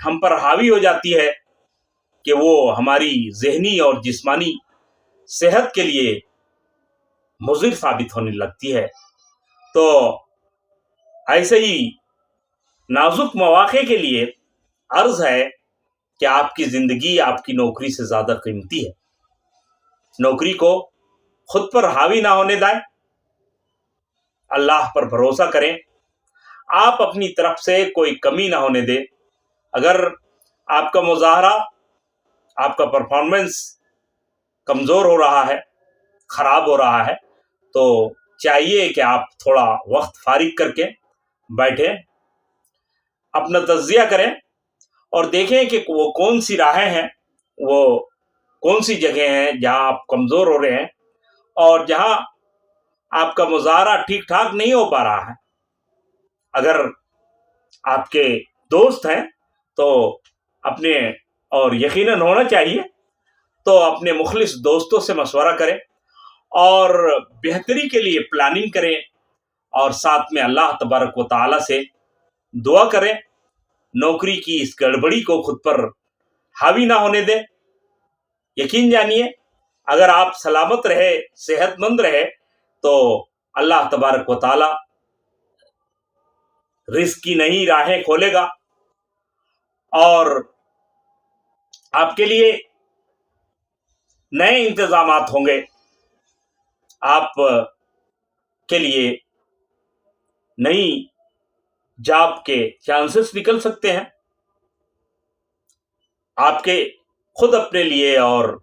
ہم پر حاوی ہو جاتی ہے کہ وہ ہماری ذہنی اور جسمانی صحت کے لیے مضر ثابت ہونے لگتی ہے۔ تو ایسے ہی نازک مواقع کے لیے عرض ہے کہ آپ کی زندگی آپ کی نوکری سے زیادہ قیمتی ہے۔ نوکری کو خود پر حاوی نہ ہونے دائیں، اللہ پر بھروسہ کریں، آپ اپنی طرف سے کوئی کمی نہ ہونے دیں۔ اگر آپ کا مظاہرہ، آپ کا پرفارمنس کمزور ہو رہا ہے، خراب ہو رہا ہے، تو چاہیے کہ آپ تھوڑا وقت فارغ کر کے بیٹھیں، اپنا تجزیہ کریں اور دیکھیں کہ وہ کون سی راہیں ہیں، وہ کون سی جگہیں ہیں جہاں آپ کمزور ہو رہے ہیں اور جہاں آپ کا مظاہرہ ٹھیک ٹھاک نہیں ہو پا رہا ہے۔ اگر آپ کے دوست ہیں تو اپنے، اور یقیناً ہونا چاہیے، تو اپنے مخلص دوستوں سے مشورہ کریں اور بہتری کے لیے پلاننگ کریں اور ساتھ میں اللہ تبارک و تعالی سے دعا کریں۔ نوکری کی اس گڑبڑی کو خود پر حاوی نہ ہونے دیں۔ یقین جانیے، اگر آپ سلامت رہے، صحت مند رہے، تو اللہ تبارک و تعالی رزق کی نئی راہیں کھولے گا اور آپ کے لیے نئے انتظامات ہوں گے، آپ کے لیے نئی جاب کے چانسز نکل سکتے ہیں، آپ کے خود اپنے لیے اور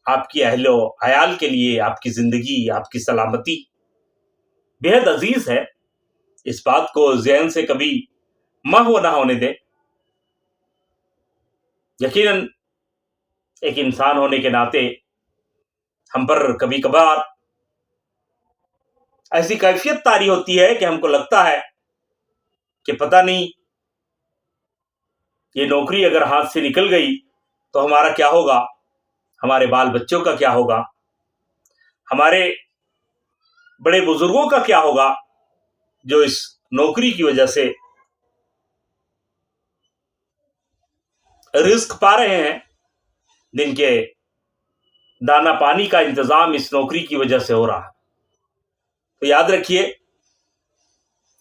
آپ کی اہل و عیال کے لیے آپ کی زندگی، آپ کی سلامتی بہت عزیز ہے۔ اس بات کو ذہن سے کبھی محو نہ ہونے دیں۔ یقیناً ایک انسان ہونے کے ناطے ہم پر کبھی کبھار ایسی کیفیت طاری ہوتی ہے کہ ہم کو لگتا ہے کہ پتہ نہیں یہ نوکری اگر ہاتھ سے نکل گئی تو ہمارا کیا ہوگا، ہمارے بال بچوں کا کیا ہوگا، ہمارے بڑے بزرگوں کا کیا ہوگا جو اس نوکری کی وجہ سے رزق پا رہے ہیں، جن کے دانا پانی کا انتظام اس نوکری کی وجہ سے ہو رہا ہے۔ تو یاد رکھیے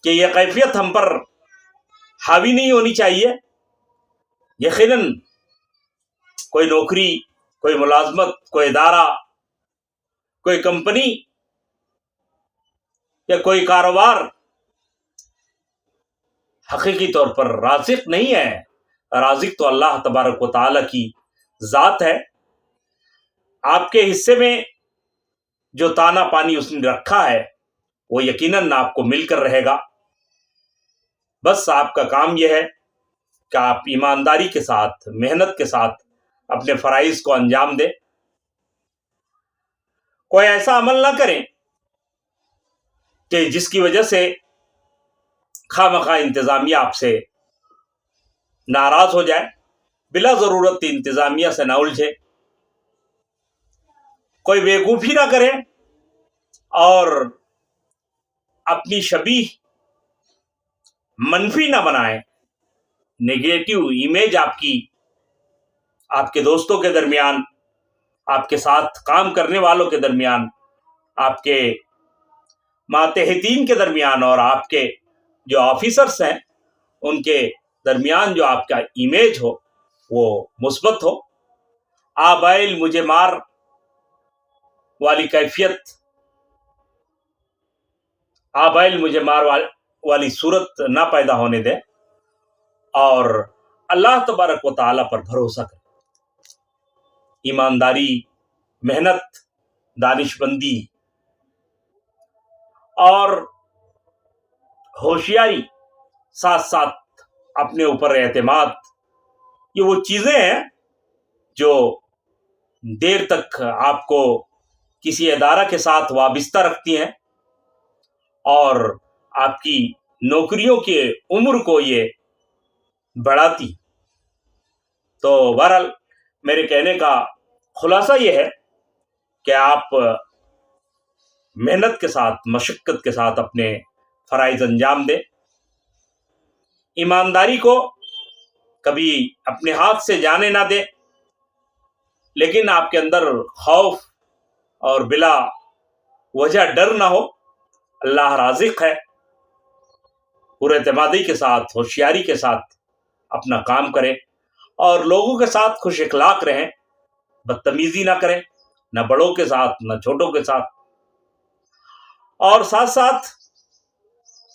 کہ یہ کیفیت ہم پر حاوی نہیں ہونی چاہیے۔ یقیناً کوئی نوکری، کوئی ملازمت، کوئی ادارہ، کوئی کمپنی یا کوئی کاروبار حقیقی طور پر رازق نہیں ہے۔ رازق تو اللہ تبارک و تعالی کی ذات ہے۔ آپ کے حصے میں جو دانا پانی اس نے رکھا ہے وہ یقیناً آپ کو مل کر رہے گا۔ بس آپ کا کام یہ ہے کہ آپ ایمانداری کے ساتھ، محنت کے ساتھ اپنے فرائض کو انجام دیں۔ کوئی ایسا عمل نہ کریں کہ جس کی وجہ سے خواہ مخواہ انتظامیہ آپ سے ناراض ہو جائے۔ بلا ضرورت انتظامیہ سے نہ الجھے، کوئی بیوقوفی نہ کریں اور اپنی شبیہ منفی نہ بنائیں۔ نیگیٹو امیج آپ کے دوستوں کے درمیان، آپ کے ساتھ کام کرنے والوں کے درمیان، آپ کے ماتحتین کے درمیان اور آپ کے جو آفیسرز ہیں ان کے درمیان جو آپ کا امیج ہو وہ مثبت ہو۔ آبائل مجھے مار والی کیفیت، آبائل مجھے مار والی صورت نہ پیدا ہونے دے اور اللہ تبارک و تعالی پر بھروسہ کریں۔ ایمانداری، محنت، دانش مندی اور ہوشیاری، ساتھ ساتھ اپنے اوپر اعتماد، یہ وہ چیزیں ہیں جو دیر تک آپ کو کسی ادارہ کے ساتھ وابستہ رکھتی ہیں اور آپ کی نوکریوں کے عمر کو یہ بڑھاتی۔ تو بہرحال میرے کہنے کا خلاصہ یہ ہے کہ آپ محنت کے ساتھ، مشقت کے ساتھ اپنے فرائض انجام دیں، ایمانداری کو کبھی اپنے ہاتھ سے جانے نہ دے، لیکن آپ کے اندر خوف اور بلا وجہ ڈر نہ ہو۔ اللہ رازق ہے، پورے اعتمادی کے ساتھ، ہوشیاری کے ساتھ اپنا کام کریں اور لوگوں کے ساتھ خوش اخلاق رہیں، بدتمیزی نہ کریں، نہ بڑوں کے ساتھ نہ چھوٹوں کے ساتھ، اور ساتھ ساتھ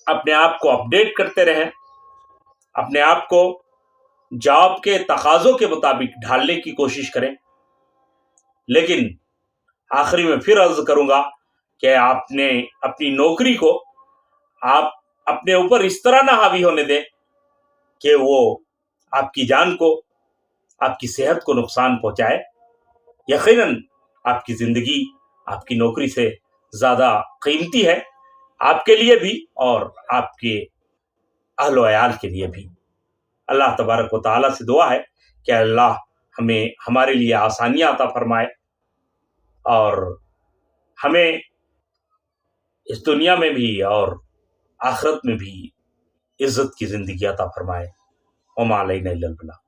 اپنے آپ کو اپڈیٹ کرتے رہیں، اپنے آپ کو جاب کے تقاضوں کے مطابق ڈھالنے کی کوشش کریں۔ لیکن آخری میں پھر عرض کروں گا کہ آپ نے اپنی نوکری کو آپ اپنے اوپر اس طرح نہ حاوی ہونے دیں کہ وہ آپ کی جان کو، آپ کی صحت کو نقصان پہنچائے۔ یقیناً آپ کی زندگی آپ کی نوکری سے زیادہ قیمتی ہے، آپ کے لیے بھی اور آپ کے اہل و عیال کے لیے بھی۔ اللہ تبارک و تعالیٰ سے دعا ہے کہ اللہ ہمیں ہمارے لیے آسانیاں عطا فرمائے اور ہمیں اس دنیا میں بھی اور آخرت میں بھی عزت کی زندگی عطا فرمائے۔ وما علینا الا البلاغ۔